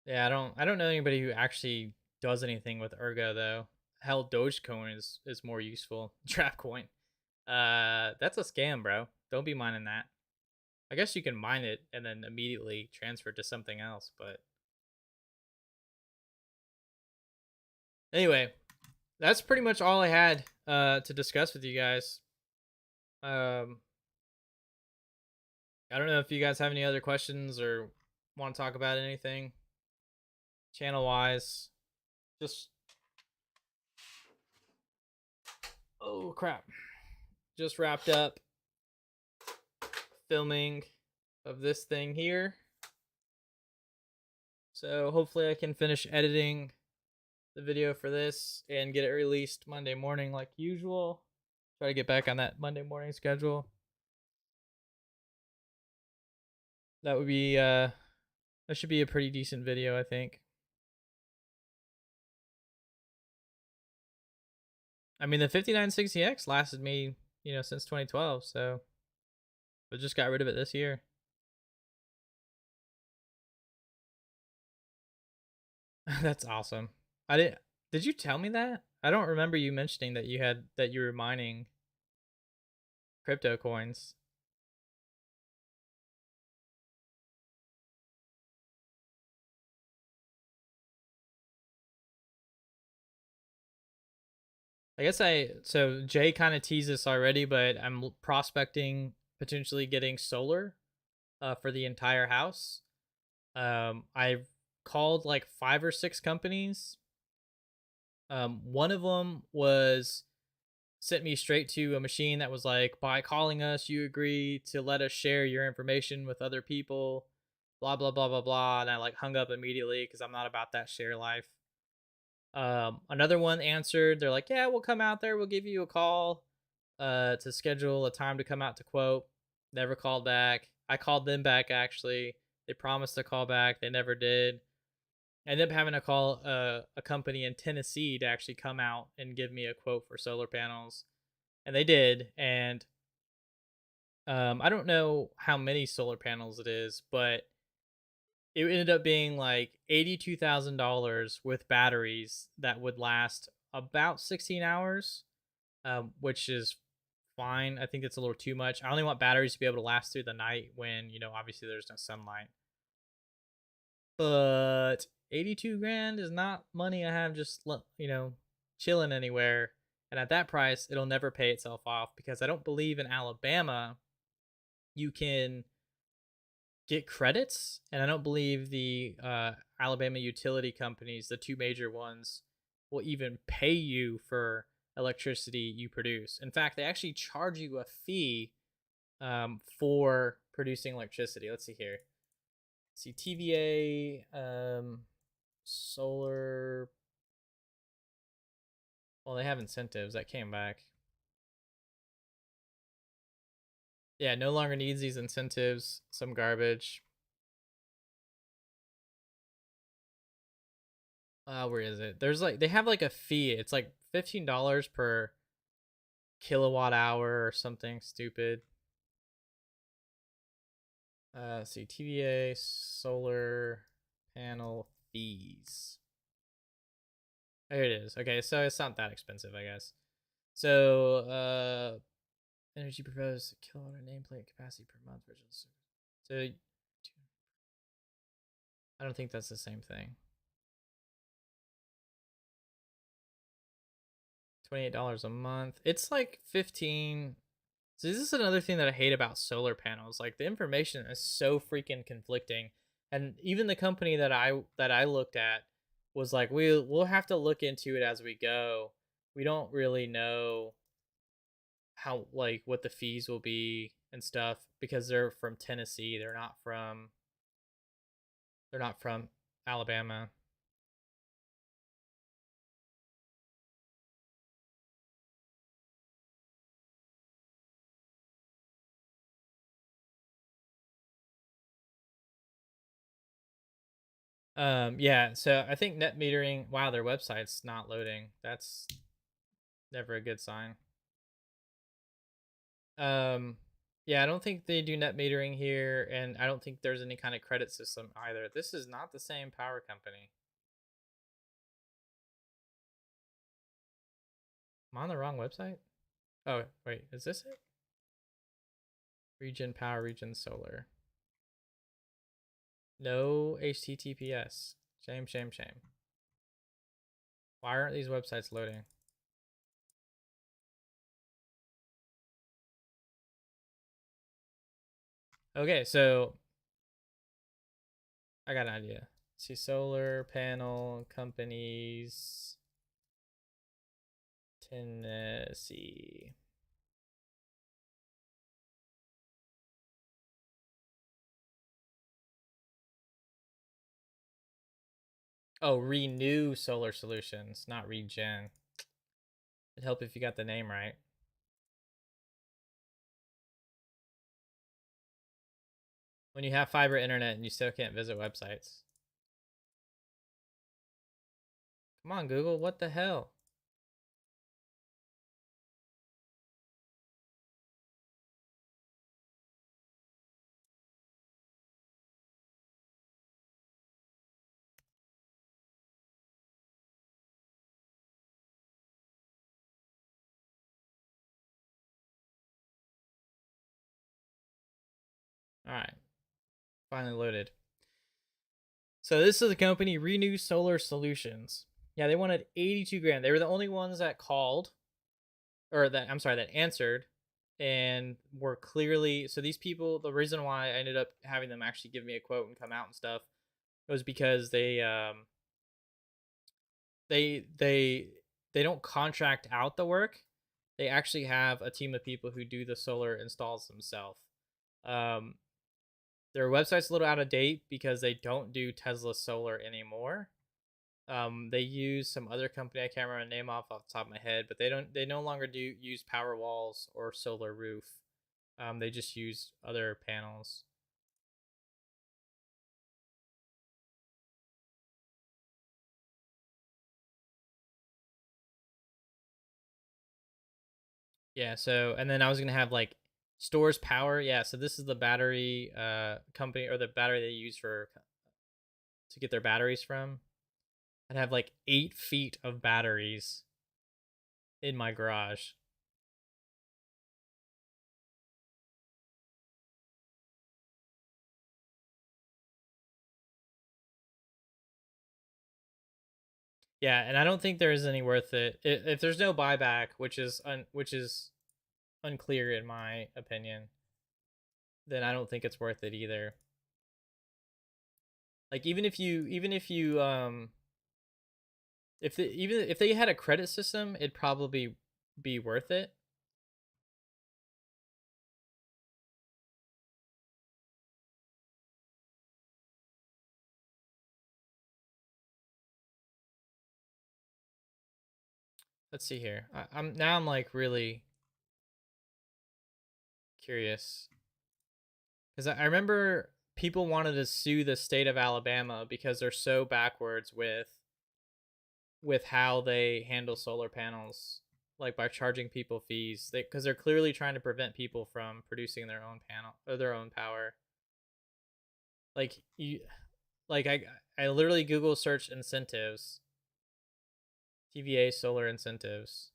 Yeah, I don't know anybody who actually does anything with Ergo though. Hell, Dogecoin is more useful. Trapcoin. That's a scam, bro. Don't be mining that. I guess you can mine it and then immediately transfer it to something else, but anyway, that's pretty much all I had to discuss with you guys. I don't know if you guys have any other questions or want to talk about anything channel wise. Just oh crap. Just wrapped up filming of this thing here. So hopefully I can finish editing the video for this and get it released Monday morning like usual. Try to get back on that Monday morning schedule. That would be that should be a pretty decent video, I think. I mean, the 5960X lasted me, since 2012, so I just got rid of it this year. That's awesome. Did you tell me that? I don't remember you mentioning that you were mining crypto coins. So Jay kind of teased this already, but I'm prospecting potentially getting solar for the entire house. I've called like 5 or 6 companies. One of them sent me straight to a machine that was like, by calling us, you agree to let us share your information with other people, blah, blah, blah, blah, blah. And I like hung up immediately because I'm not about that share life. Another one answered. They're like, yeah, we'll come out there. We'll give you a call to schedule a time to come out to quote. Never called back. I called them back, actually. They promised to call back. They never did. I ended up having to call a company in Tennessee to actually come out and give me a quote for solar panels. And they did. And I don't know how many solar panels it is, but it ended up being like $82,000 with batteries that would last about 16 hours, which is fine. I think it's a little too much. I only want batteries to be able to last through the night when, obviously there's no sunlight. But 82 grand is not money I have just, chilling anywhere. And at that price, it'll never pay itself off because I don't believe in Alabama you can get credits, and I don't believe the Alabama utility companies, the two major ones, will even pay you for electricity you produce. In fact, they actually charge you a fee for producing electricity. Let's see here. Let's see, TVA, solar. Well, they have incentives that came back. Yeah, no longer needs these incentives. Some garbage. Where is it? There's like they have like a fee. It's like $15 per kilowatt hour or something stupid. Let's see, TVA solar panel fees. There it is. Okay, so it's not that expensive, I guess. So, energy proposed kilowatt hour nameplate capacity per month. So, I don't think that's the same thing. $28 a month. It's like 15. So this is another thing that I hate about solar panels. Like the information is so freaking conflicting. And even the company that I looked at was like, we'll have to look into it as we go. We don't really know how, like, what the fees will be and stuff because they're from Tennessee. They're not from Alabama. Yeah, so I think net metering, wow, their website's not loading. That's never a good sign. Um, yeah, I don't think they do net metering here, and I don't think there's any kind of credit system either. This is not the same power company. I'm on the wrong website? Oh, wait, is this it? Region Power, Region Solar. No HTTPS. Shame, shame, shame. Why aren't these websites loading? Okay, so I got an idea. See, solar panel companies, Tennessee. Oh, Renew Solar Solutions, not Regen. It'd help if you got the name right. When you have fiber internet and you still can't visit websites. Come on, Google, what the hell? All right, finally loaded. So this is the company Renew Solar Solutions. Yeah, they wanted 82 grand. They were the only ones that called, or that, I'm sorry, that answered, and were clearly, so these people, the reason why I ended up having them actually give me a quote and come out and stuff was because they don't contract out the work. They actually have a team of people who do the solar installs themselves. Um, their website's a little out of date because they don't do Tesla solar anymore. They use some other company I can't remember the name off the top of my head, but they no longer do use power walls or solar roof. They just use other panels. Yeah, so and then I was gonna have like stores power. Yeah, so this is the battery company or the battery they use for to get their batteries from. I'd have like 8 feet of batteries in my garage. Yeah, and I don't think there is any worth it. If there's no buyback, which is unclear in my opinion, then I don't think it's worth it either. Like even if you even if they had a credit system, it'd probably be worth it. Let's see here. I'm like really curious because I remember people wanted to sue the state of Alabama because they're so backwards with how they handle solar panels, like by charging people fees. Because they're clearly trying to prevent people from producing their own panel or their own power. Like you, like I literally Google search incentives, TVA solar incentives,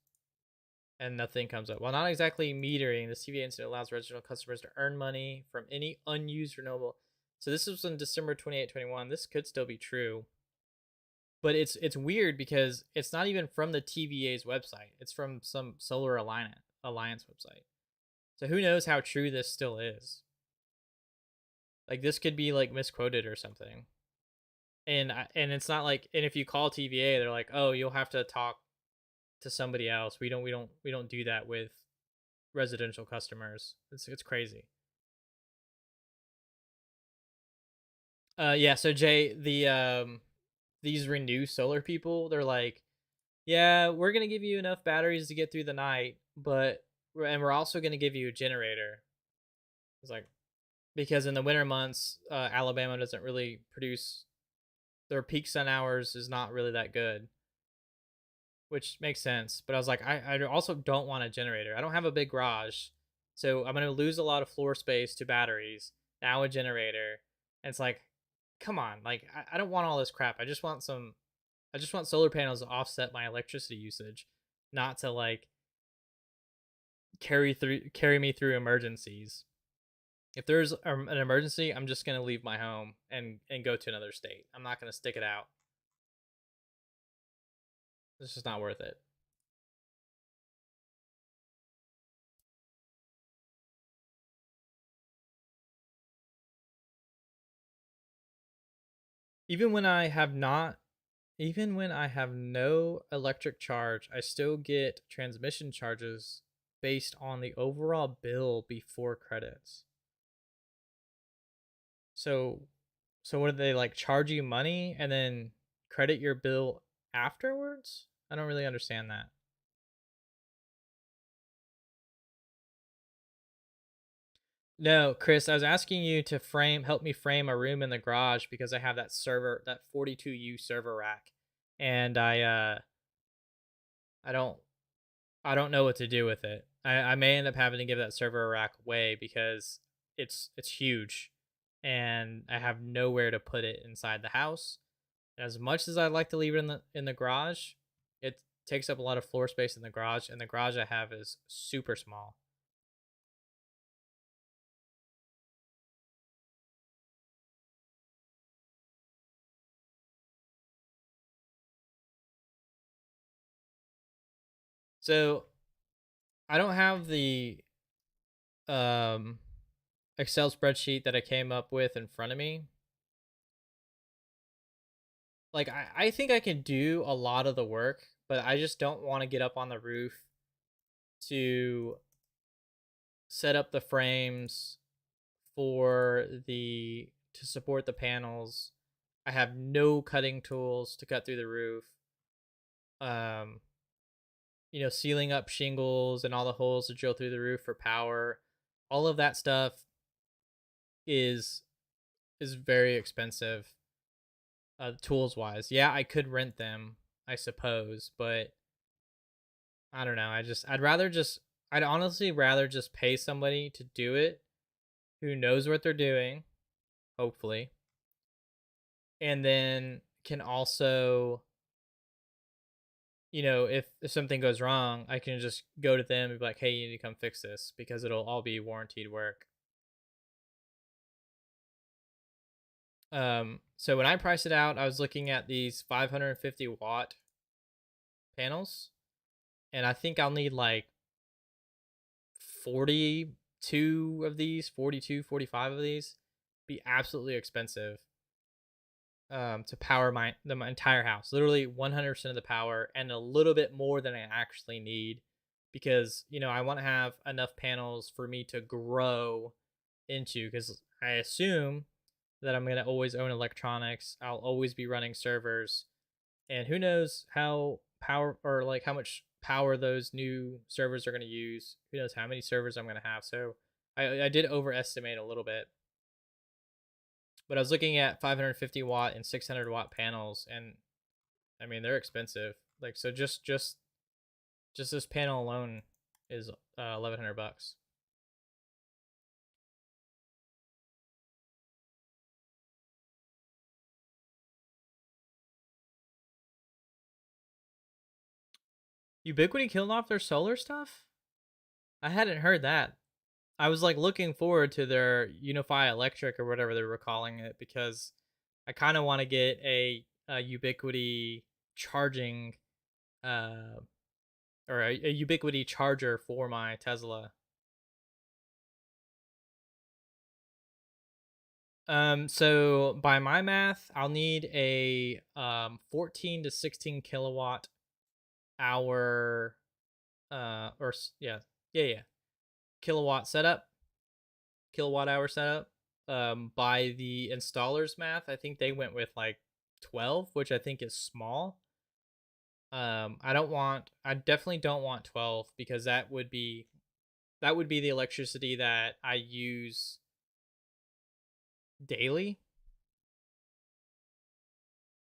and nothing comes up. While not exactly metering, the TVA incentive allows residential customers to earn money from any unused renewable. So this was in December 28, 21. This could still be true. But it's weird because it's not even from the TVA's website. It's from some Solar Alliance website. So who knows how true this still is? Like this could be like misquoted or something. And it's not like, and if you call TVA, they're like, "Oh, you'll have to talk to somebody else. We don't do that with residential customers." It's crazy. Yeah, so Jay, these Renew Solar people, they're like, "Yeah, we're going to give you enough batteries to get through the night, but and we're also going to give you a generator." It's like because in the winter months, Alabama doesn't really produce, their peak sun hours is not really that good, which makes sense. But I was like, I also don't want a generator. I don't have a big garage, so I'm gonna lose a lot of floor space to batteries. Now a generator, and it's like, come on, like I don't want all this crap. I just want some. I just want solar panels to offset my electricity usage, not to like carry me through emergencies. If there's an emergency, I'm just gonna leave my home and go to another state. I'm not gonna stick it out. It's just not worth it. Even when I have not, even when I have no electric charge, I still get transmission charges based on the overall bill before credits. So, so what do they like charge you money and then credit your bill afterwards? I don't really understand that. No, Chris, I was asking you to help me frame a room in the garage because I have that server, that 42U server rack, and I don't I don't know what to do with it. I may end up having to give that server rack away because it's huge, and I have nowhere to put it inside the house. As much as I'd like to leave it in the garage, it takes up a lot of floor space in the garage, and the garage I have is super small. So I don't have the um Excel spreadsheet that I came up with in front of me. Like I think I can do a lot of the work, but I just don't want to get up on the roof to set up the frames for the to support the panels. I have no cutting tools to cut through the roof. Um, sealing up shingles and all the holes to drill through the roof for power. All of that stuff is is very expensive, tools wise. Yeah, I could rent them, I suppose, but I don't know. I'd honestly rather just pay somebody to do it who knows what they're doing, hopefully, and then can also, if something goes wrong, I can just go to them and be like, "Hey, you need to come fix this," because it'll all be warranted work. So when I priced it out, I was looking at these 550-watt panels, and I think I'll need like 42 of these, 42, 45 of these. Be absolutely expensive to power my entire house. Literally 100% of the power and a little bit more than I actually need, because I want to have enough panels for me to grow into, because I assume that I'm going to always own electronics. I'll always be running servers, and who knows how power, or like how much power those new servers are going to use. Who knows how many servers I'm going to have. So I did overestimate a little bit, but I was looking at 550-watt and 600-watt panels, and I mean they're expensive. Like, so just this panel alone is $1,100. Ubiquiti killed off their solar stuff? I hadn't heard that. I was like looking forward to their Unify Electric or whatever they were calling it, because I kind of want to get a Ubiquiti charging uh or a Ubiquiti charger for my Tesla. So by my math, I'll need a 14 to 16 kilowatt hour yeah, yeah, kilowatt setup, kilowatt hour setup. By the installer's math, I think they went with like 12, which I think is small. I definitely don't want 12, because that would be the electricity that I use daily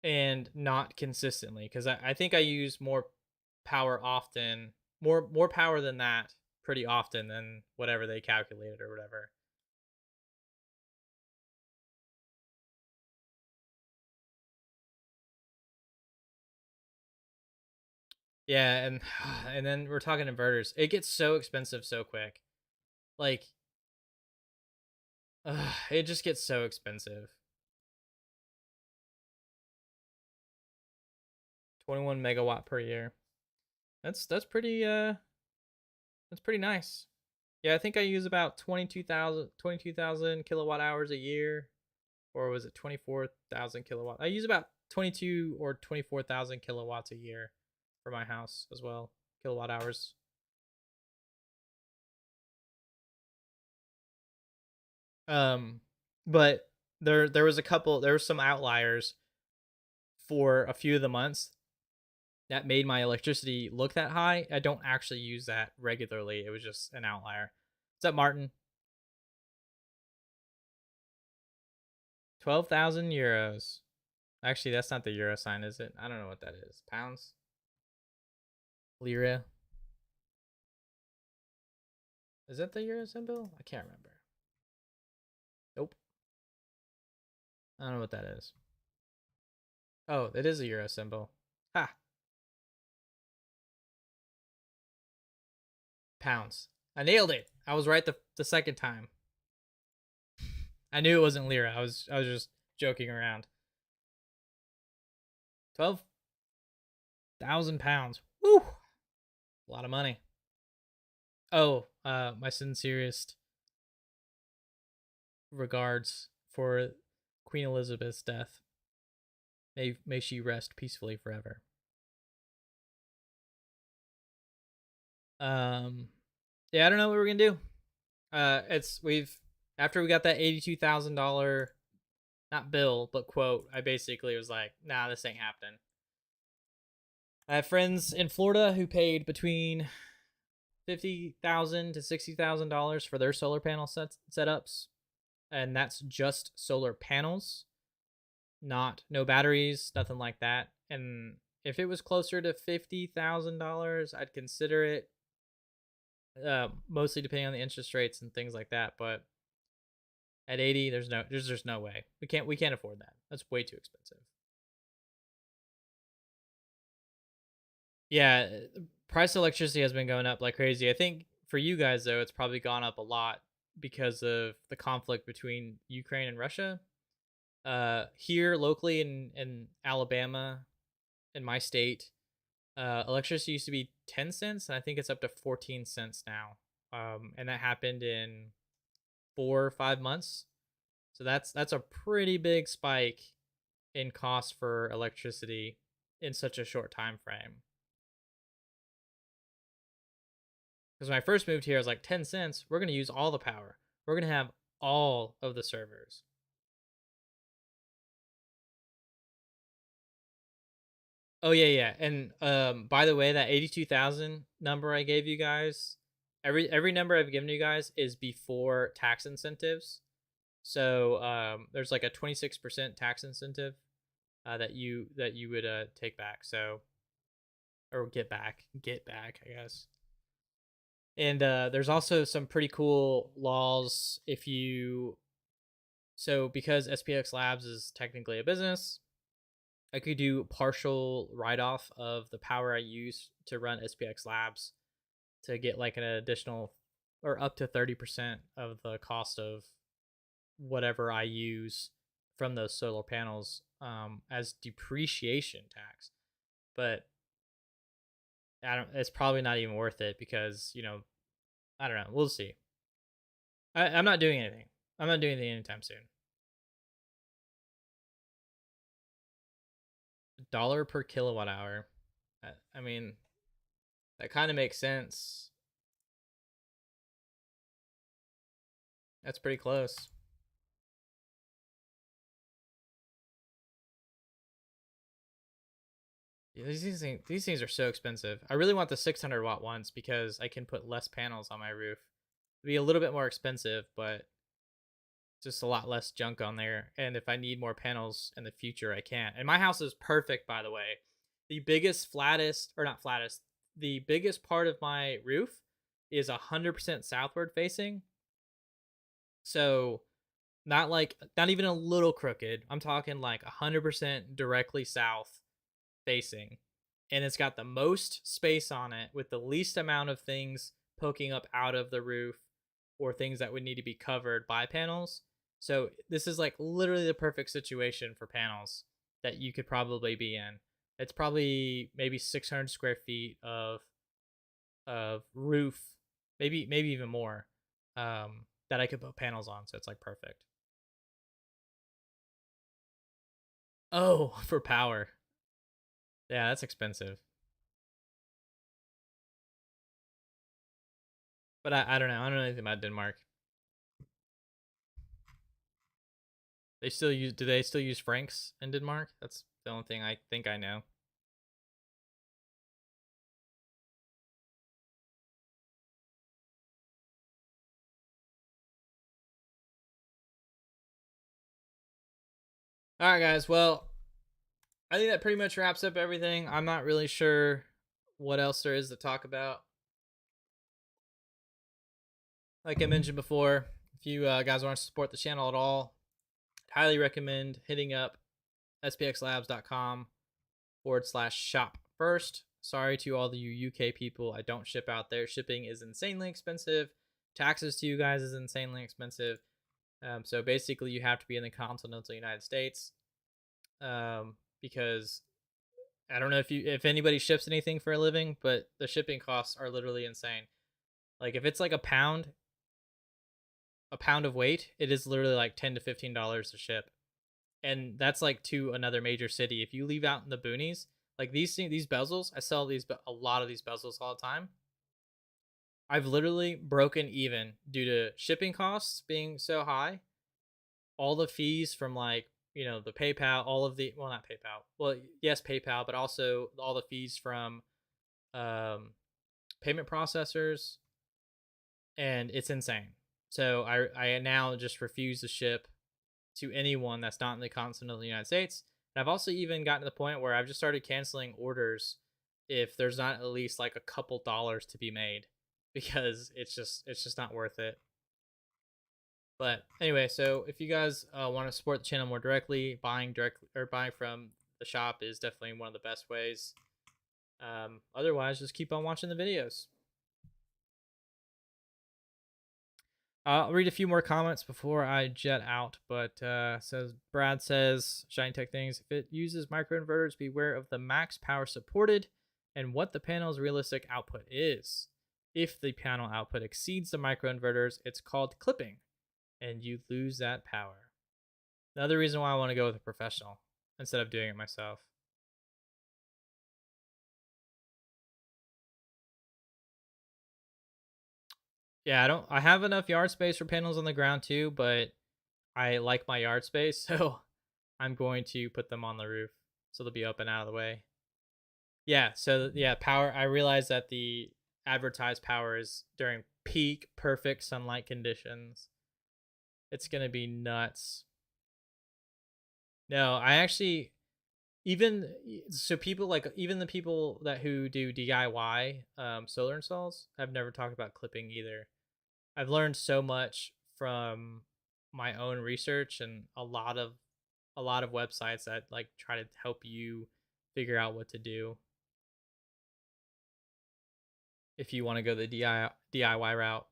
and not consistently, because I think I use more power often, more power than that pretty often than whatever they calculated or whatever. Yeah, and and then we're talking inverters. It gets so expensive so quick. Like, it just gets so expensive. 21 megawatt per year. That's pretty nice. Yeah, I think I use about 22,000 kilowatt hours a year, or was it 24,000 kilowatt? I use about 22 or 24,000 kilowatts a year for my house as well. Kilowatt hours. Um, but there were some outliers for a few of the months that made my electricity look that high. I don't actually use that regularly. It was just an outlier. What's up, Martin? 12,000 euros. Actually, that's not the euro sign, is it? I don't know what that is. Pounds? Lira? Is that the euro symbol? I can't remember. Nope. I don't know what that is. Oh, it is a euro symbol. Ha! Pounds. I nailed it. I was right the second time. I knew it wasn't lira. I was just joking around. 12,000 pounds. Woo! A lot of money. Oh, my sincerest regards for Queen Elizabeth's death. May she rest peacefully forever. Yeah, I don't know what we're gonna do. It's we've After we got that $82,000, not bill but quote, I basically was like, nah, this ain't happening. I have friends in Florida who paid between $50,000 to $60,000 for their solar panel setups, and that's just solar panels, not no batteries, nothing like that. And if it was closer to $50,000, I'd consider it. Mostly depending on the interest rates and things like that. But At 80, there's no way. We can't afford that. That's way too expensive. Yeah, price of electricity has been going up like crazy. I think for you guys though, it's probably gone up a lot because of the conflict between Ukraine and Russia. Here locally in Alabama, in my state, electricity used to be 10 cents, and I think it's up to 14 cents now. And that happened in 4 or 5 months. So that's a pretty big spike in cost for electricity in such a short time frame. Because when I first moved here, I was like 10 cents. We're gonna use all the power. We're gonna have all of the servers. Oh yeah, yeah. And by the way, that 82,000 number I gave you guys, every number I've given you guys is before tax incentives. So there's like a 26% tax incentive that you would take back. So or get back, I guess. And there's also some pretty cool laws if you so because SPX Labs is technically a business, I could do partial write off of the power I use to run SPX Labs to get like an additional or up to 30% of the cost of whatever I use from those solar panels as depreciation tax. But I don't. It's probably not even worth it because I don't know. We'll see. I'm not doing anything. I'm not doing anything anytime soon. Dollar per kilowatt hour. I mean, that kind of makes sense. That's pretty close. Yeah, these things are so expensive. I really want the 600-watt ones because I can put less panels on my roof. It'd be a little bit more expensive, but just a lot less junk on there. And if I need more panels in the future, I can. And my house is perfect, by the way. The biggest, flattest, or not flattest, the biggest part of my roof is 100% southward facing. So not even a little crooked. I'm talking like 100% directly south facing. And it's got the most space on it with the least amount of things poking up out of the roof or things that would need to be covered by panels. So this is like literally the perfect situation for panels that you could probably be in. It's probably maybe 600 square feet of roof, maybe even more, that I could put panels on. So it's like perfect. Oh, for power. Yeah, that's expensive. But I don't know. I don't know anything about Denmark. Do they still use francs in Denmark? That's the only thing I think I know. All right, guys. Well, I think that pretty much wraps up everything. I'm not really sure what else there is to talk about. Like I mentioned before, if you guys want to support the channel at all, I'd highly recommend hitting up spxlabs.com/shop first. Sorry to all the you UK people. I don't ship out there. Shipping is insanely expensive. Taxes to you guys is insanely expensive. So basically, you have to be in the continental United States because I don't know if anybody ships anything for a living, but the shipping costs are literally insane. Like if it's like a pound of weight, it is literally like $10 to $15 to ship, and that's like to another major city. If you leave out in the boonies, like these bezels, I sell a lot of these bezels all the time. I've literally broken even due to shipping costs being so high, all the fees from like the PayPal, all of the not PayPal, well yes PayPal, but also all the fees from um, payment processors, and it's insane. So I now just refuse to ship to anyone that's not in the continental United States. And I've also even gotten to the point where I've just started canceling orders if there's not at least like a couple dollars to be made because it's just not worth it. But anyway, so if you guys want to support the channel more directly, buying directly or buying from the shop is definitely one of the best ways. Otherwise, just keep on watching the videos. I'll read a few more comments before I jet out, but Brad says, Shiny Tech Things, if it uses microinverters, beware of the max power supported and what the panel's realistic output is. If the panel output exceeds the microinverters, it's called clipping, and you lose that power. Another reason why I want to go with a professional instead of doing it myself. Yeah, I have enough yard space for panels on the ground too, but I like my yard space, so I'm going to put them on the roof so they'll be up and out of the way. Yeah, so yeah, power. I realize that the advertised power is during peak perfect sunlight conditions. It's gonna be nuts. No, I actually even so people like even the people that who do DIY solar installs have never talked about clipping either. I've learned so much from my own research and a lot of websites that like try to help you figure out what to do if you want to go the DIY route.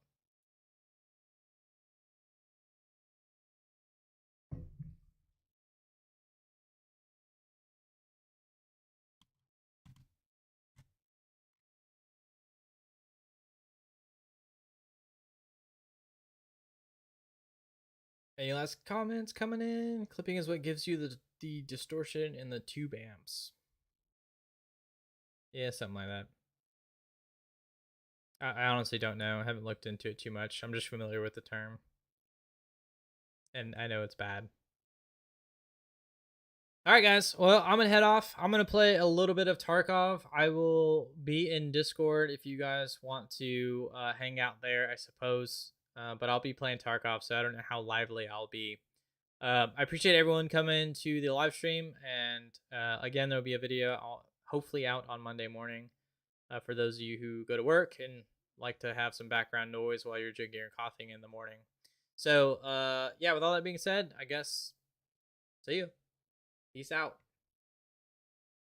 Any last comments coming in? Clipping is what gives you the distortion in the tube amps. Yeah, something like that. I honestly don't know. I haven't looked into it too much. I'm just familiar with the term. And I know it's bad. All right, guys. Well, I'm going to head off. I'm going to play a little bit of Tarkov. I will be in Discord if you guys want to hang out there, I suppose. But I'll be playing Tarkov, so I don't know how lively I'll be. I appreciate everyone coming to the live stream. And again, there'll be a video hopefully out on Monday morning for those of you who go to work and like to have some background noise while you're drinking or coughing in the morning. So, yeah, with all that being said, I guess see you. Peace out.